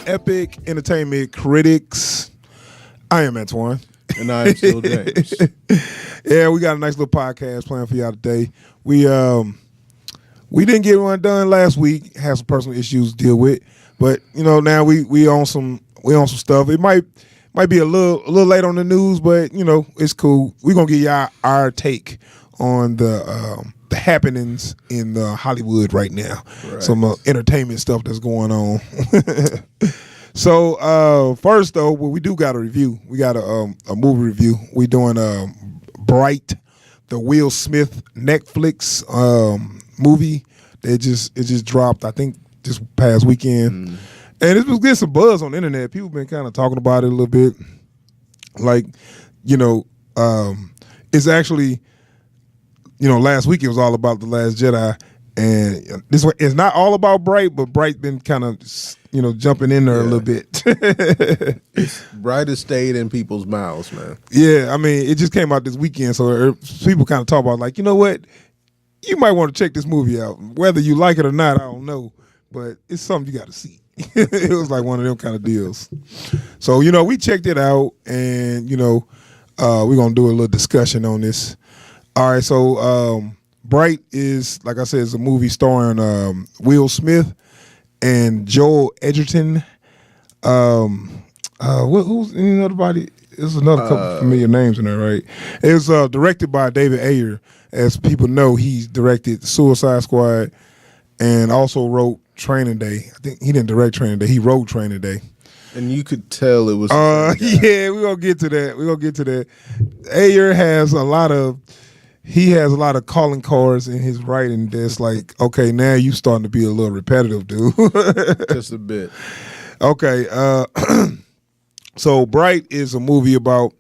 Epic Entertainment Critics. I am Antoine. And I am still James. Yeah, we got a nice little podcast planned for y'all today. We didn't get one done last week. Had some personal issues to deal with, but now we on some stuff. It might be a little late on the news, but it's cool. We're gonna give y'all our take on the happenings in Hollywood right now. Right. Some entertainment stuff that's going on. So first though, we do got a review. We got a movie review. We doing Bright, the Will Smith Netflix movie that just dropped. I think just past weekend, and it was getting some buzz on the internet. People been kind of talking about it a little bit. Like, it's actually, last week it was all about The Last Jedi, and this one it's not all about Bright, but Bright been kind of jumping in there a little bit. Bright has stayed in people's mouths, man. Yeah, I mean, it just came out this weekend, so people kind of talk about like, you know what, you might want to check this movie out. Whether you like it or not, I don't know, but it's something you got to see. It was like one of them kind of deals. So we checked it out, and we're gonna do a little discussion on this. All right, so Bright is, like I said, it's a movie starring Will Smith and Joel Edgerton. Who's anybody? There's another couple familiar names in there, right? It was directed by David Ayer. As people know, he directed Suicide Squad and also wrote Training Day. I think he didn't direct Training Day. He wrote Training Day. And you could tell it was. Yeah, we're gonna get to that. Ayer has a lot of calling cards in his writing that's like, okay, now you starting to be a little repetitive, dude. Just a bit. Okay, so Bright is a movie about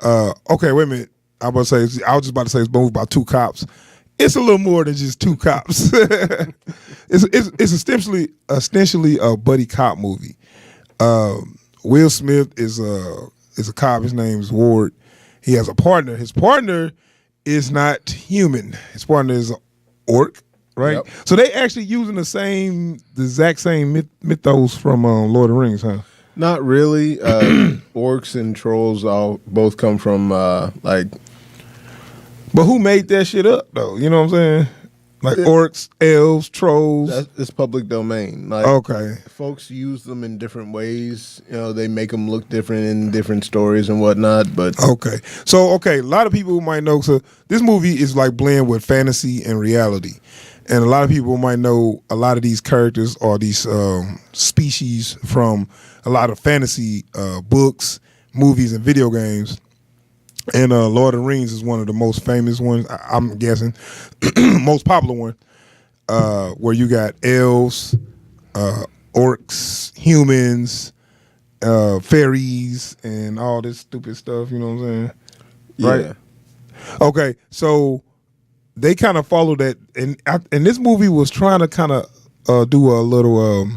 okay, wait a minute. I was just about to say it's a movie about two cops. It's a little more than just two cops. It's essentially a buddy cop movie. Will Smith is a cop. His name is Ward. He has a partner. His partner is not human. His partner is an orc, right? Yep. So they actually using the exact same mythos from Lord of the Rings, huh? Not really. Orcs and trolls both come from But who made that shit up though? You know what I'm saying? Like orcs, elves, trolls. It's public domain. Like, okay. Folks use them in different ways. They make them look different in different stories and whatnot. But okay. So a lot of people might know. So this movie is like blend with fantasy and reality, and a lot of people might know a lot of these characters or these species from a lot of fantasy books, movies, and video games. And Lord of the Rings is one of the most famous ones, I'm guessing, most popular one, where you got elves, orcs, humans, fairies, and all this stupid stuff, you know what I'm saying? Right? Yeah. Okay, so they kind of follow that, and this movie was trying to kind of do a little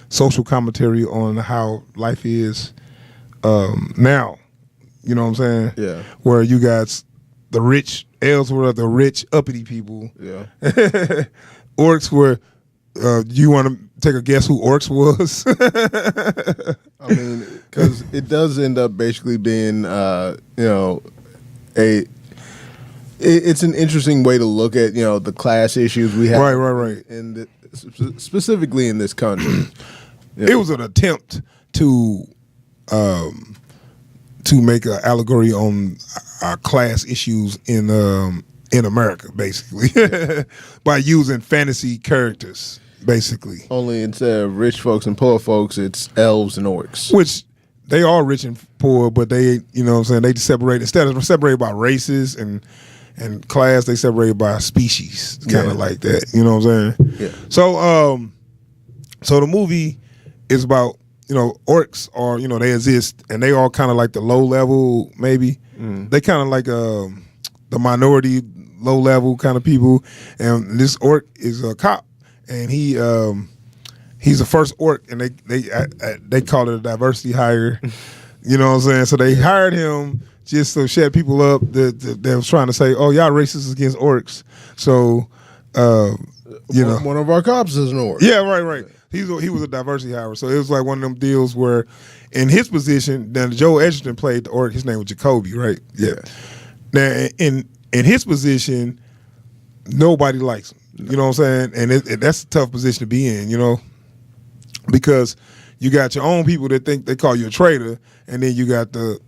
social commentary on how life is now. You know what I'm saying? Yeah. Where you got the rich, elves were the rich, uppity people. Yeah. Orcs were, you want to take a guess who orcs was? I mean, because it does end up basically being, it's an interesting way to look at, the class issues we have. Right. And specifically in this country. It was an attempt to make an allegory on our class issues in America, basically, by using fantasy characters, basically. Only instead of rich folks and poor folks, it's elves and orcs. Which they are rich and poor, but they, they separate, instead of separated by races and class, they separated by species, kind of like that. You know what I'm saying? Yeah. So the movie is about, orcs are, they exist, and they are kind of like the low level, maybe. They kind of like the minority, low level kind of people. And this orc is a cop, and he's the first orc, and they call it a diversity hire. You know what I'm saying? So they hired him just to shut people up that was trying to say, oh, y'all racist against orcs. So, one of our cops is an orc. Yeah, right. He was a diversity hire, so it was like one of them deals where, in his position, then Joe Edgerton played the orc. His name was Jacoby, right? Yeah. Now in his position, nobody likes him. You know what I'm saying? And that's a tough position to be in, you know, because you got your own people that think they call you a traitor, and then you got the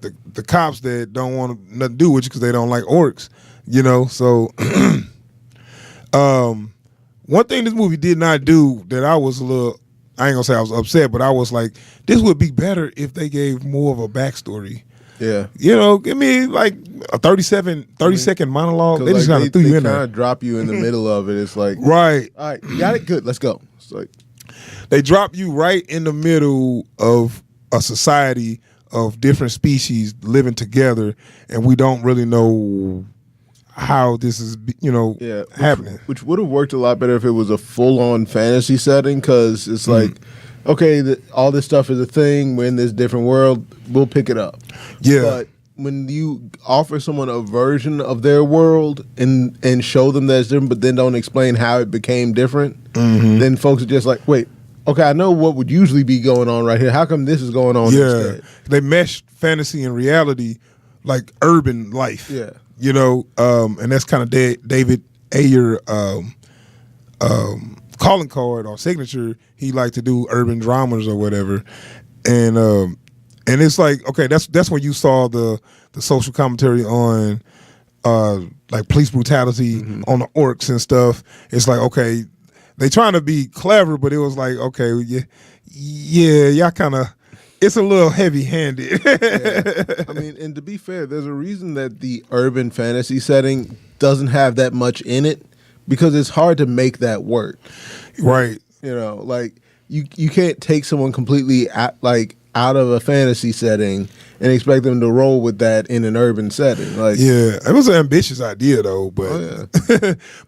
cops that don't want nothing to do with you because they don't like orcs, you know. So, one thing this movie did not do that I was a little, I ain't gonna say I was upset, but I was like, this would be better if they gave more of a backstory. Yeah. You know, give me like a 30-second monologue. They just kind of threw you in there. They kind of drop you in the middle of it. It's like, right. All right, you got it? Good, let's go. It's like, they drop you right in the middle of a society of different species living together, and we don't really know how this is, you know, happening. Which would have worked a lot better if it was a full-on fantasy setting, because it's like, okay, all this stuff is a thing. We're in this different world. We'll pick it up. Yeah. But when you offer someone a version of their world and show them that it's different, but then don't explain how it became different, then folks are just like, wait, okay, I know what would usually be going on right here. How come this is going on instead? They mesh fantasy and reality like urban life. Yeah. You know, and that's kind of David Ayer calling card or signature. He liked to do urban dramas or whatever. And it's like, okay, that's when you saw the social commentary on like police brutality on the orcs and stuff. It's like, okay, they trying to be clever, but it was like, okay, y'all kind of, it's a little heavy-handed. I mean, and to be fair, there's a reason that the urban fantasy setting doesn't have that much in it, because it's hard to make that work. Right. You know, like you can't take someone completely out of a fantasy setting and expect them to roll with that in an urban setting. Like, yeah, it was an ambitious idea though, but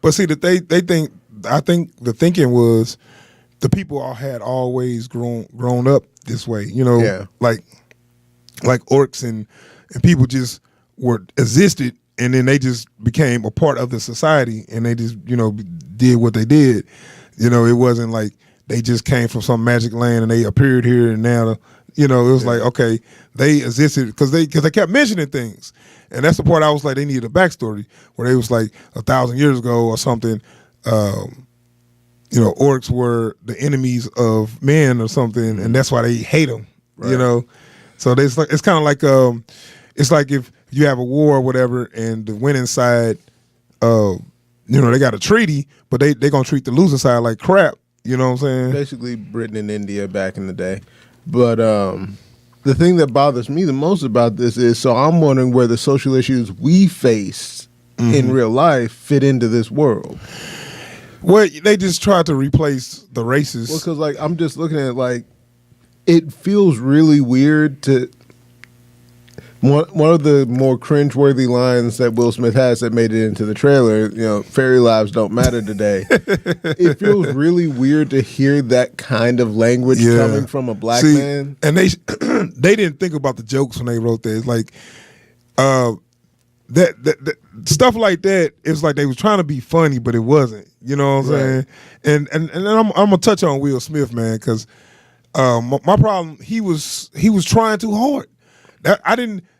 but see, I think the thinking was the people all had always grown up this way, you know, like orcs and people just existed, and then they just became a part of the society, and they just, you know, did what they did. You know, it wasn't like they just came from some magic land and they appeared here and now, you know, it was like, okay, they existed because they kept mentioning things, and that's the part I was like, they needed a backstory where they was like 1,000 years ago or something. You know, orcs were the enemies of men or something, and that's why they hate them. Right. You know, so it's kind of like it's like if you have a war or whatever, and the winning side, you know, they got a treaty, but they gonna treat the losing side like crap. You know what I'm saying? Basically, Britain and India back in the day. But the thing that bothers me the most about this is, so I'm wondering where the social issues we face in real life fit into this world. Well, they just tried to replace the races. Well, because like I'm just looking at it, like it feels really weird to. One of the more cringeworthy lines that Will Smith has that made it into the trailer, you know, fairy lives don't matter today. It feels really weird to hear that kind of language coming from a black man. And they they didn't think about the jokes when they wrote that. It's like that stuff like that. It's like they was trying to be funny, but it wasn't. You know what I'm saying? And I'm gonna touch on Will Smith, man, because my problem, he was trying too hard.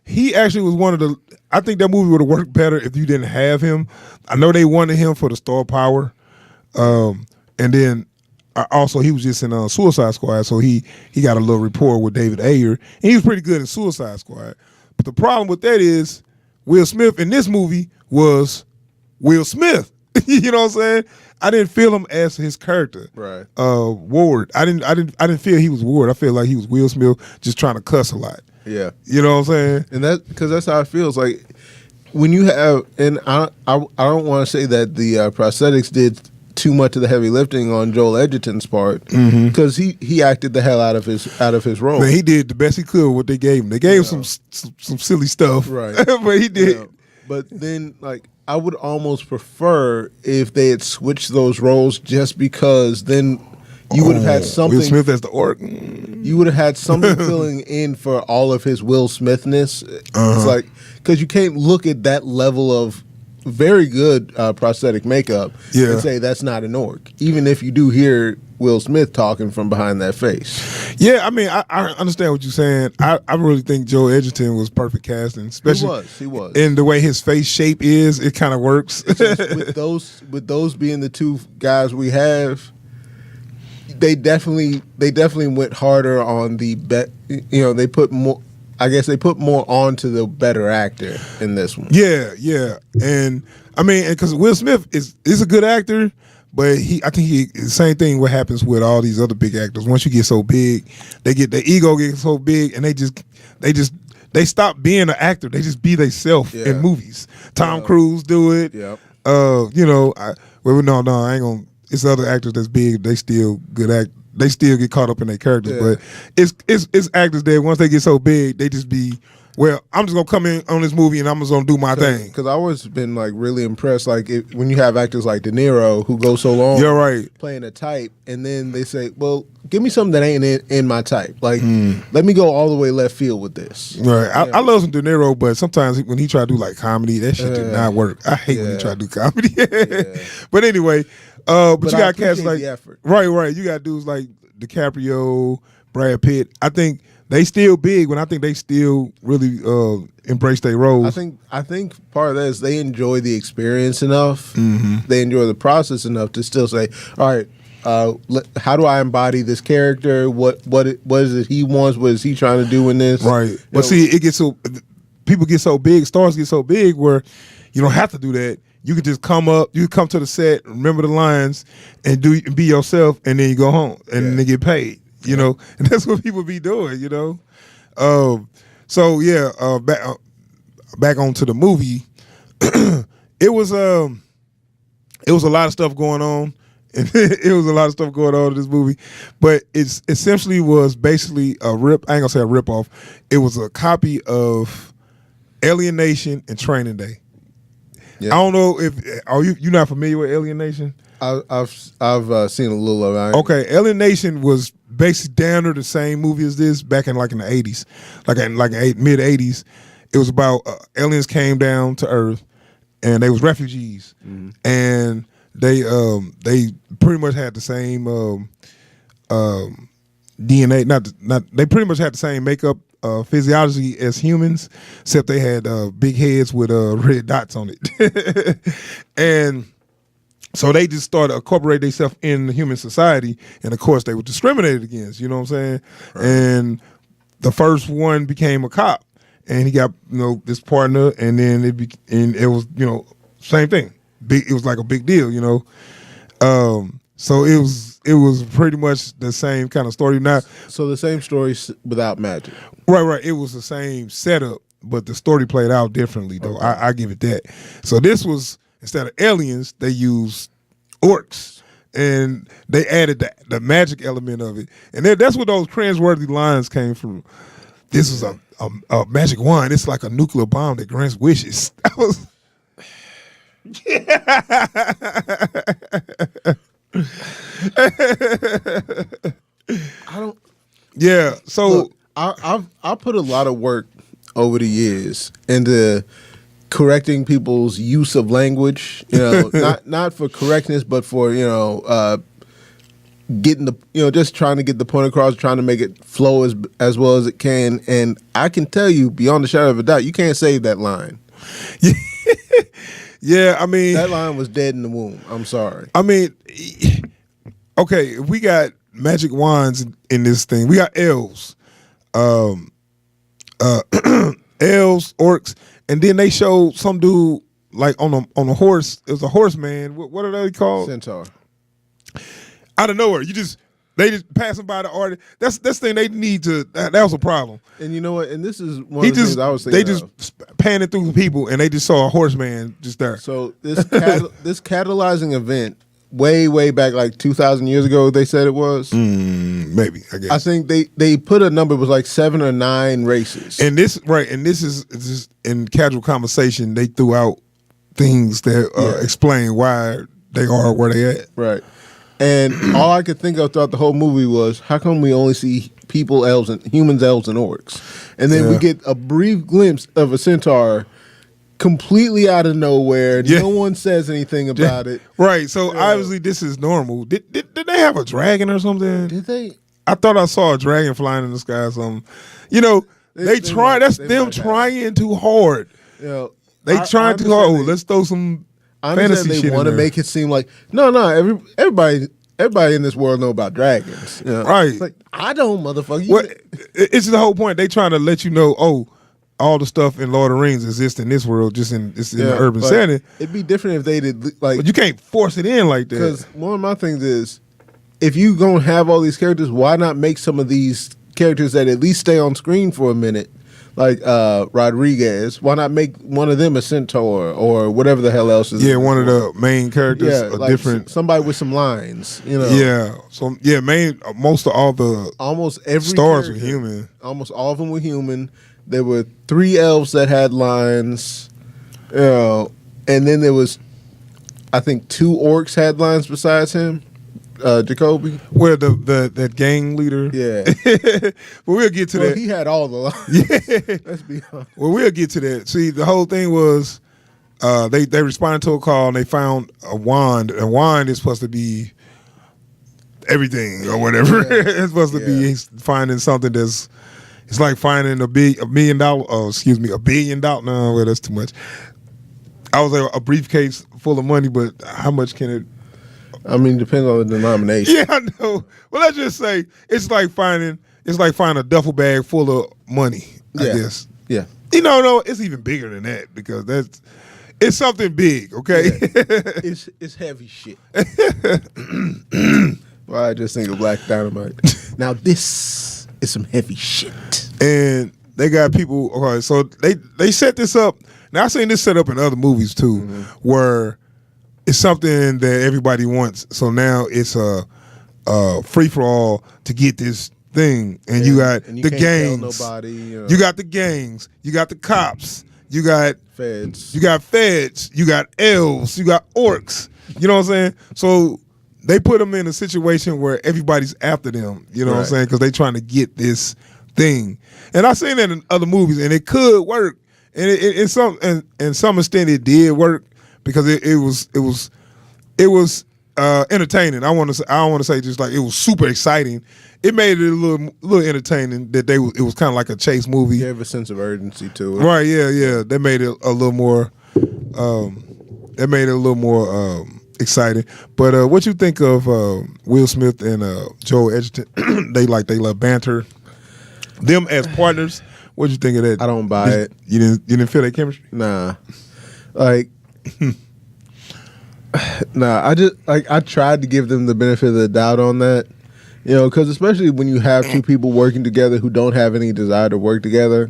He actually was one of the, I think that movie would have worked better if you didn't have him. I know they wanted him for the star power. And then also he was just in Suicide Squad, so he got a little rapport with David Ayer, and he was pretty good in Suicide Squad. But the problem with that is Will Smith in this movie was Will Smith. You know what I'm saying? I didn't feel him as his character. Right. Ward. I didn't feel he was Ward. I feel like he was Will Smith just trying to cuss a lot. Yeah. You know what I'm saying? And because that's how it feels. Like when you have, and I don't want to say that the prosthetics did too much of the heavy lifting on Joel Edgerton's part, because he acted the hell out of his role. Man, he did the best he could with what they gave him. They gave him some silly stuff, right? But he did. You know, but then, like, I would almost prefer if they had switched those roles, just because then you would have had something. Will Smith as the orc. You would have had something filling in for all of his Will Smithness. It's like, because you can't look at that level of very good prosthetic makeup and Yeah. say that's not an orc, even if you do hear Will Smith talking from behind that face. Yeah, I mean, I understand what you're saying. I really think Joe Edgerton was perfect casting, especially He was. in the way his face shape is. It kind of works. with those being the two guys we have, they definitely went harder on the they put more. I guess they put more onto the better actor in this one. Yeah, and I mean, because Will Smith is a good actor, but I think the same thing what happens with all these other big actors. Once you get so big, their ego gets so big, and they stop being an actor. They just be themselves in movies. Tom Cruise do it. Yep. I ain't gonna. It's other actors that's big. They still good act. They still get caught up in their characters, but it's actors that once they get so big, they just be. Well, I'm just gonna come in on this movie and I'm just gonna do my thing. Because I always been like really impressed, like when you have actors like De Niro who go so long, you're right, playing a type, and then they say, "Well, give me something that ain't in my type. Like, let me go all the way left field with this." Right. I love some De Niro, but sometimes when he try to do like comedy, that shit did not work. I hate when he try to do comedy. But anyway, but you got cats like right. You got dudes like DiCaprio, Brad Pitt. I think they still big when I think they still really embrace their roles. I think part of that is they enjoy the experience enough. They enjoy the process enough to still say, all right, how do I embody this character? What is it he wants? What is he trying to do in this? Right. But see, it gets so people get so big, stars get so big where you don't have to do that. You can just come to the set, remember the lines, and be yourself, and then you go home, and then they get paid. You know, and that's what people be doing. You know, back onto the movie. It was a lot of stuff going on, and it was a lot of stuff going on in this movie, but it essentially was basically I ain't gonna say a rip off. It was a copy of Alien Nation and Training Day. Yep. I don't know if you're not familiar with Alien Nation. I've seen a little of it. Okay, Alien Nation was basically down to the same movie as this back in the 80s, mid 80s. It was about aliens came down to Earth, and they was refugees, and they pretty much had the same DNA. They pretty much had the same makeup. Physiology as humans, except they had big heads with red dots on it. And so they just started incorporating themselves in the human society, and of course they were discriminated against, you know what I'm saying? Right. And the first one became a cop, and he got, this partner, and then it was, same thing. It was like a big deal, So it was pretty much the same kind of story. Now, so the same story without magic. Right. It was the same setup, but the story played out differently, though. Okay. I give it that. So this was, instead of aliens, they used orcs, and they added the magic element of it. And that's where those cringeworthy lines came from. This is a magic wand. It's like a nuclear bomb that grants wishes. That was... Yeah. So look, I've put a lot of work over the years into correcting people's use of language. Not for correctness, but for getting just trying to get the point across, trying to make it flow as well as it can. And I can tell you, beyond a shadow of a doubt, you can't save that line. Yeah, I mean, that line was dead in the womb. I'm sorry. I mean, okay, if we got magic wands in this thing, we got elves, elves, orcs, and then they showed some dude like on a horse. It was a horseman. What are they called? Centaur. Out of nowhere, they just passing by the artist. That's the thing they need to. That was a problem. And you know what? And this is one of the things I was thinking. They just panning through people, and they just saw a horseman just there. So this catalyzing event, way back, like 2,000 years ago, they said it was. Maybe, I guess. I think they put a number. It was like 7 or 9 races. And this is just in casual conversation. They threw out things that explain why they are where they at. Right. And all I could think of throughout the whole movie was, how come we only see people, elves, and humans, elves, and orcs? And then we get a brief glimpse of a centaur completely out of nowhere. Yeah. No one says anything about it. Right. So obviously this is normal. Did they have a dragon or something? Did they? I thought I saw a dragon flying in the sky or something. You know, they try. That's them trying too hard. You know, They trying too hard. Oh, let's throw some fantasy shit in there. They want to make it seem like everybody in this world know about dragons. You know? Right. It's like, I don't, motherfucker. Well, it's the whole point. They trying to let you know, all the stuff in Lord of the Rings exists in this world, just in the urban setting. It'd be different if they did like. But you can't force it in like that. Because one of my things is, if you gonna have all these characters, why not make some of these characters that at least stay on screen for a minute? Like Rodriguez, why not make one of them a centaur or whatever the hell else is? Yeah, one of the main characters, different somebody with some lines, you know. Yeah, so most of all the almost every stars were human. Almost all of them were human. There were 3 elves that had lines, you know, and then there was, I think, 2 orcs had lines besides him. Jacoby, where that gang leader, yeah. But we'll get to that. He had all the lines. Yeah, let's be honest. Well, we'll get to that. See, the whole thing was they responded to a call and they found a wand. A wand is supposed to be everything or whatever. Yeah. It's supposed to be finding something that's. It's like finding $1 billion. $1 billion. No, well, that's too much. I was like a briefcase full of money, but how much can it? I mean, depends on the denomination. Yeah, I know. Well, let's just say it's like finding a duffel bag full of money. I guess. Yeah. You know, no, it's even bigger than that because it's something big. Okay. Yeah. It's heavy shit. Well, I just think of Black Dynamite. Now this is some heavy shit. And they got people. Okay, so they set this up. Now I've seen this set up in other movies too, where it's something that everybody wants. So now it's a free for all to get this thing, and you got the gangs. Nobody, you know. You got the gangs. You got the cops. You got feds. You got feds. You got elves. You got orcs. You know what I'm saying? So they put them in a situation where everybody's after them. You know what I'm saying? Because they trying to get this thing. And I've seen that in other movies, and it could work. And in some extent, it did work. Because it was entertaining. I don't want to say just like it was super exciting. It made it a little entertaining that it was kind of like a chase movie. You have a sense of urgency to it, right? Yeah. That made it a little more. Exciting. But what you think of Will Smith and Joel Edgerton? they love banter. Them as partners. What you think of that? I don't buy it. You didn't feel that chemistry? Nah, like. Nah, I tried to give them the benefit of the doubt on that, you know, because especially when you have 2 people working together who don't have any desire to work together,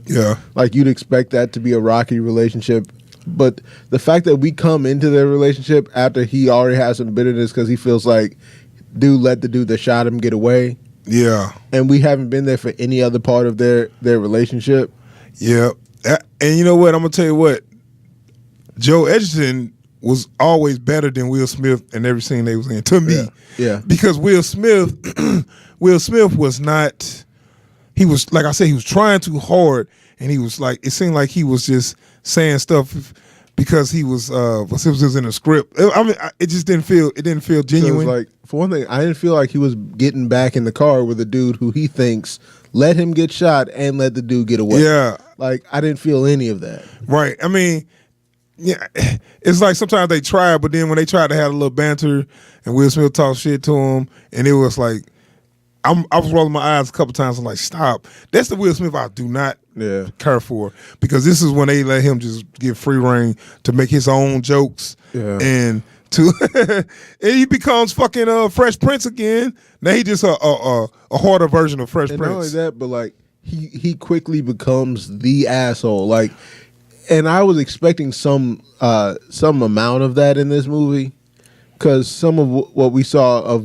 like you'd expect that to be a rocky relationship. But the fact that we come into their relationship after he already has some bitterness because he feels like, dude, let the dude that shot him get away. Yeah, and we haven't been there for any other part of their relationship. Yeah, and you know what? I'm gonna tell you what. Joe Edgerton was always better than Will Smith in every scene they was in, to me. Yeah. Because Will Smith was not, he was, like I said, he was trying too hard, and he was like, it seemed like he was just saying stuff because he was in a script. I mean, it just didn't feel genuine. So like, for one thing, I didn't feel like he was getting back in the car with a dude who he thinks let him get shot and let the dude get away. Yeah. Like, I didn't feel any of that. Right. I mean, yeah, it's like sometimes they try, but then when they try to have a little banter and Will Smith talk shit to him, and it was like, I was rolling my eyes a couple times. I'm like, stop. That's the Will Smith I do not care for, because this is when they let him just get free reign to make his own jokes and and he becomes fucking Fresh Prince again. Now he just a harder version of Fresh Prince. Not only that, but like he quickly becomes the asshole. Like. And I was expecting some amount of that in this movie, because some of what we saw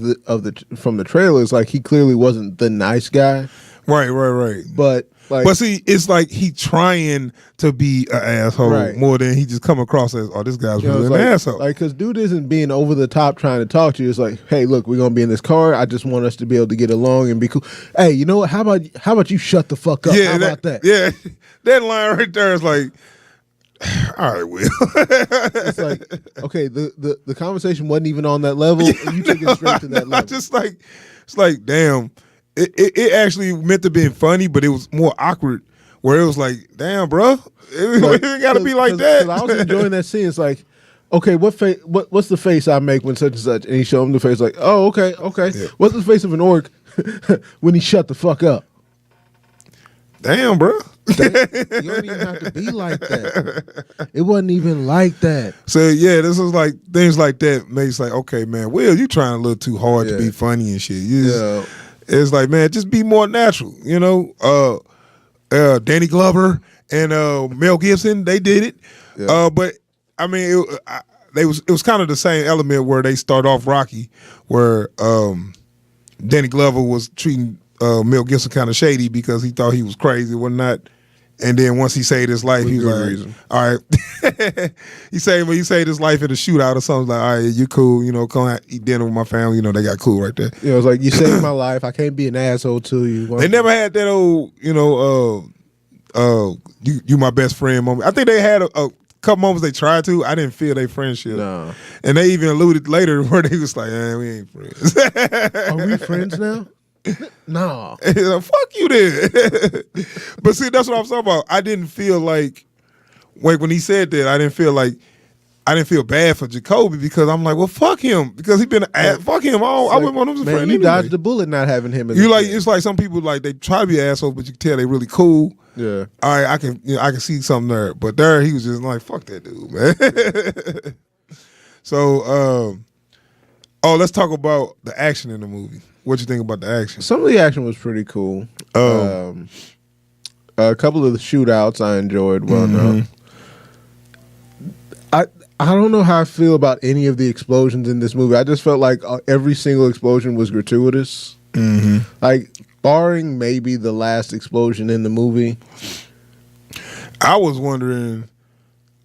from the trailers, like he clearly wasn't the nice guy. Right. But see, it's like he trying to be an asshole more than he just come across as, oh, this guy's really an asshole. Like, because dude isn't being over the top trying to talk to you. It's like, hey, look, we're gonna be in this car. I just want us to be able to get along and be cool. Hey, you know what? How about you shut the fuck up? Yeah, how about that? Yeah, that line right there is like, all right, Will. It's like, okay, the conversation wasn't even on that level, and you took it straight to that level. Just like, it's like, damn. It actually meant to be funny, but it was more awkward. Where it was like, damn, bro, it got to be like that. I was enjoying that scene. It's like, okay, what's the face I make when such and such? And he showed him the face, like, oh, okay. Yeah. What's the face of an orc when he shut the fuck up? Damn, bro. You don't even have to be like that. It wasn't even like that. So yeah, this was like things like that makes like, okay, man, Will, you trying a little too hard to be funny and shit. It's like, man, just be more natural, you know. Danny Glover and Mel Gibson, they did it. Yeah. But I mean, it was kind of the same element where they start off Rocky, where Danny Glover was treating Mel Gibson kind of shady because he thought he was crazy, whatnot. And then once he saved his life, he was like, all right. he saved his life in a shootout or something. Like, all right, you cool, you know, come eat dinner with my family. You know, they got cool right there. Yeah, it was like, you saved my life. I can't be an asshole to you. They never had that old, you know, you my best friend moment. I think they had a couple moments they tried to. I didn't feel their friendship. No. And they even alluded later where they was like, we ain't friends. Are we friends now? No. Fuck you then. But see, that's what I'm talking about. I didn't feel like, when he said that, I didn't feel bad for Jacoby because I'm like, well, fuck him. Because he been, fuck him. I wouldn't want him as a friend. You anyway. dodged the bullet not having him as a friend. It's like some people, like, they try to be assholes, but you can tell they really cool. Yeah. All right, I can see something there. But there, he was just like, fuck that dude, man. So, let's talk about the action in the movie. What you think about the action? Some of the action was pretty cool. A couple of the shootouts I enjoyed well enough. I don't know how I feel about any of the explosions in this movie. I just felt like every single explosion was gratuitous. Mm-hmm. Like, barring maybe the last explosion in the movie. I was wondering,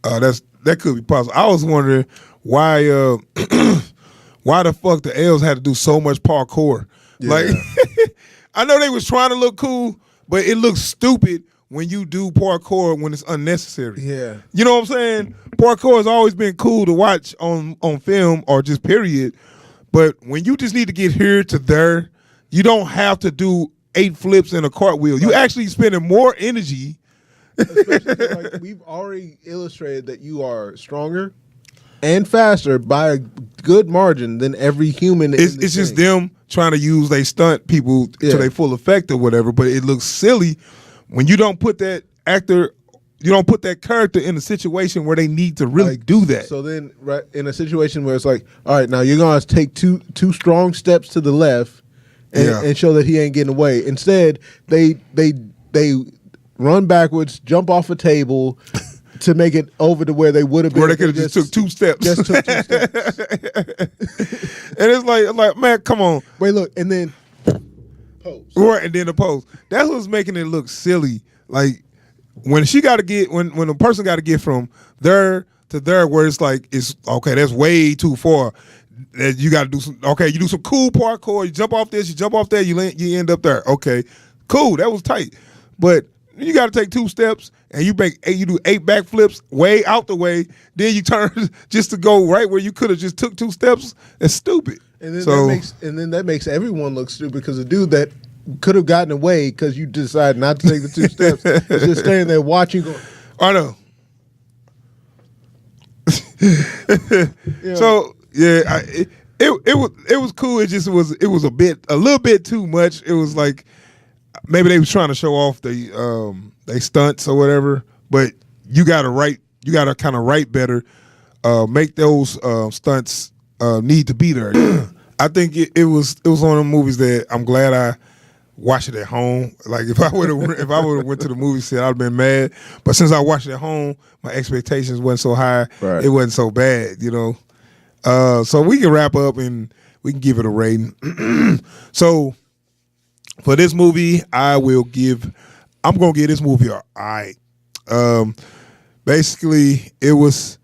that could be possible. I was wondering why why the fuck the elves had to do so much parkour. Yeah. Like, I know they was trying to look cool, but it looks stupid when you do parkour when it's unnecessary. Yeah. You know what I'm saying? Parkour has always been cool to watch on film or just period. But when you just need to get here to there, you don't have to do 8 flips and a cartwheel. You actually spending more energy. Especially like we've already illustrated that you are stronger and faster by a good margin than every human. It's just them trying to use they stunt people to their full effect or whatever. But it looks silly when you don't put that actor, you don't put that character in a situation where they need to really do that. So then, right in a situation where it's like, all right, now you're gonna take two strong steps to the left and show that he ain't getting away. Instead, they run backwards, jump off a table. To make it over to where they would have been. Where they could have just took 2 steps. Just took 2 steps. And it's like, man, come on. Wait, look, and then pose. Right, and then the pose. That's what's making it look silly. Like, when she got to get, when a person got to get from there to there where it's like, it's, okay, that's way too far. You got to do some, okay, you do some cool parkour, you jump off this, you jump off there, you end up there. Okay, cool, that was tight. But you got to take 2 steps and you do 8 backflips way out the way. Then you turn just to go right where you could have just took 2 steps. That's stupid. And then that makes everyone look stupid because the dude that could have gotten away because you decided not to take the 2 steps is just standing there watching. I know. So yeah, it was cool. It was a little bit too much. It was like. Maybe they was trying to show off they stunts or whatever, but you gotta kind of write better, make those stunts need to be there. I think it was one of the movies that I'm glad I watched it at home. Like if I would have went to the movie set, I'd have been mad. But since I watched it at home, my expectations wasn't so high. Right. It wasn't so bad, you know. So we can wrap up and we can give it a rating. So. For this movie, I'm gonna give this movie a right. Basically, it was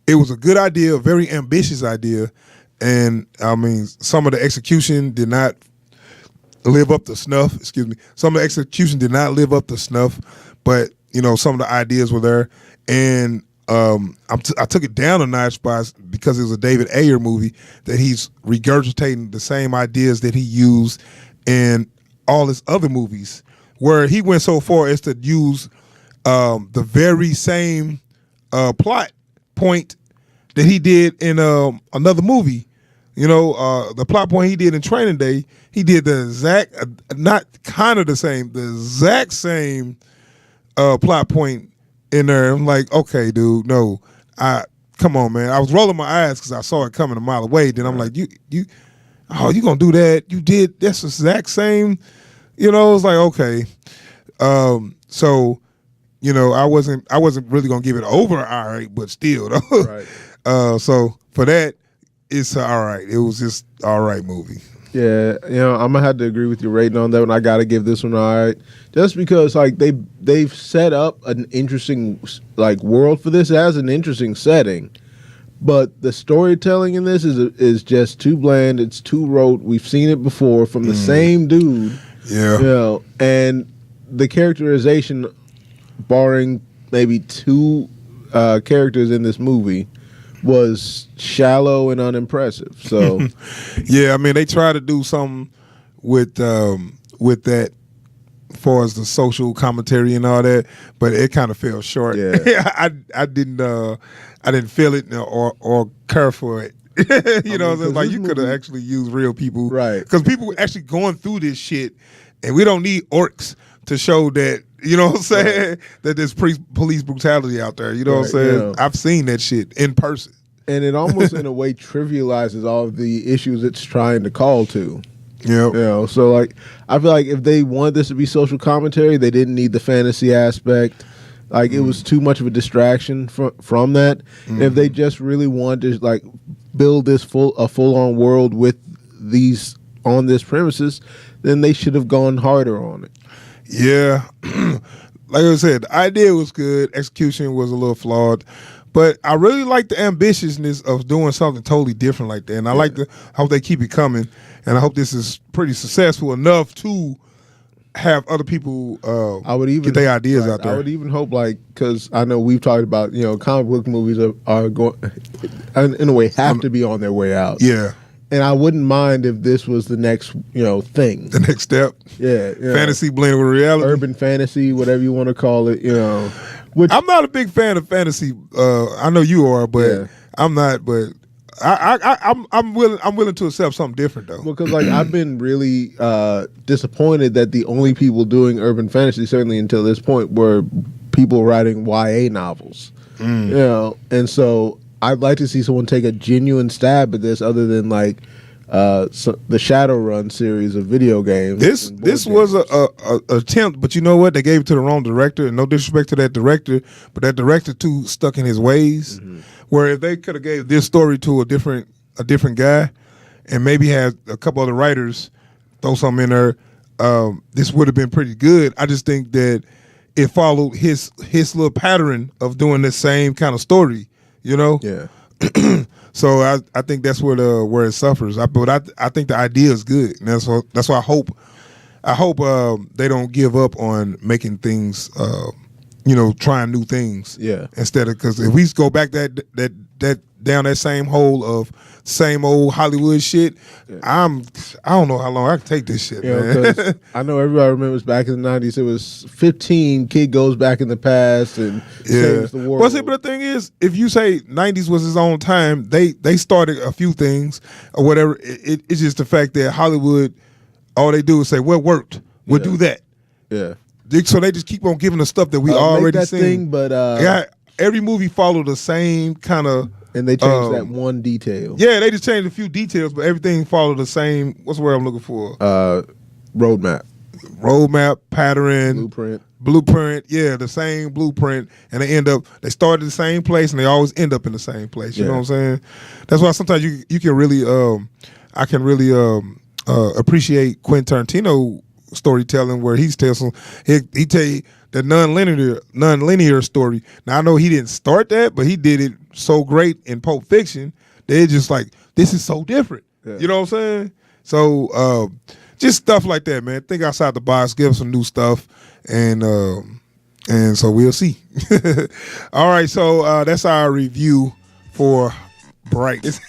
a good idea, a very ambitious idea, and I mean, some of the execution did not live up to snuff. Excuse me. Some of the execution did not live up to snuff, but you know, some of the ideas were there, and I took it down a notch because it was a David Ayer movie that he's regurgitating the same ideas that he used in all his other movies, where he went so far as to use the very same plot point that he did in another movie. You know, the plot point he did in Training Day, he did the exact, not kind of the same, the exact same plot point in there. I'm like, okay, dude, no, come on, man. I was rolling my eyes because I saw it coming a mile away. Then I'm like, you gonna do that? You did that's the exact same. You know, it was like, okay. So, you know, I wasn't really gonna give it over all right, but still though. Right. So for that, it's all right. It was just all right movie. Yeah, you know, I'm gonna have to agree with your rating on that one. I gotta give this one all right, just because like they've set up an interesting like world for this. It has an interesting setting, but the storytelling in this is just too bland. It's too rote. We've seen it before from the same dude. Yeah, you know, and the characterization, barring maybe two characters in this movie, was shallow and unimpressive. So, yeah, I mean, they tried to do something with that, as far as the social commentary and all that, but it kind of fell short. Yeah, I didn't feel it or care for it. You know, like you could have actually used real people, right? Because people actually going through this shit, and we don't need orcs to show that. You know what I'm saying? Right. That there's police brutality out there. You know what I'm saying? You know. I've seen that shit in person. And it almost, in a way, trivializes all of the issues it's trying to call to. Yeah. You know, so, like, I feel like if they wanted this to be social commentary, they didn't need the fantasy aspect. Like, it was too much of a distraction from that. And if they just really wanted to, like, build this a full-on world with these, on this premises, then they should have gone harder on it. Yeah, like I said, the idea was good. Execution was a little flawed, but I really like the ambitiousness of doing something totally different like that. And I hope they keep it coming. And I hope this is pretty successful enough to have other people get their ideas out there. I would even hope, like, because I know we've talked about, you know, comic book movies are going, in a way, have to be on their way out. Yeah. And I wouldn't mind if this was the next, you know, thing. The next step. Yeah. Fantasy blended with reality. Urban fantasy, whatever you want to call it, you know. Which, I'm not a big fan of fantasy. I know you are, but I'm not. But I'm willing to accept something different though. Because like I've been really disappointed that the only people doing urban fantasy, certainly until this point, were people writing YA novels. You know, and so I'd like to see someone take a genuine stab at this, other than like the Shadowrun series of video games. This was a attempt, but you know what? They gave it to the wrong director, and no disrespect to that director, but that director too stuck in his ways. Where if they could have gave this story to a different guy, and maybe had a couple other writers throw something in there, this would have been pretty good. I just think that it followed his little pattern of doing the same kind of story. You know, yeah. So I think that's where it suffers. But I think the idea is good, and that's why I hope they don't give up on making things, you know, trying new things. Yeah. Instead of, because if we go back that down that same hole of same old Hollywood shit, I don't know how long I can take this shit, man. I know everybody remembers back in the 90s, it was 15, kid goes back in the past and saves the world. Well, see, but the thing is, if you say 90s was his own time, they started a few things or whatever. It's just the fact that Hollywood, all they do is say, well, worked. We'll do that. Yeah. So they just keep on giving us stuff that we already seen. Thing, but every movie followed the same kind of. And they changed that one detail. Yeah, they just changed a few details, but everything followed the same. What's the word I'm looking for? Roadmap, pattern, blueprint. Yeah, the same blueprint, and they started the same place, and they always end up in the same place. You know what I'm saying? That's why sometimes you can really, I can really appreciate Quentin Tarantino storytelling, where he tell you the non-linear story. Now I know he didn't start that, but he did it so great in Pulp Fiction that it's just like, this is so different. Yeah. You know what I'm saying? So just stuff like that, man. Think outside the box, give us some new stuff, and And so we'll see. All right, so that's our review for Bright.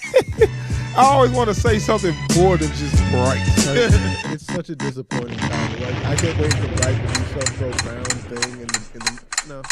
I always want to say something more than just Bright. It's such a disappointing title. Like, I can't wait for Bright to do some profound thing. No.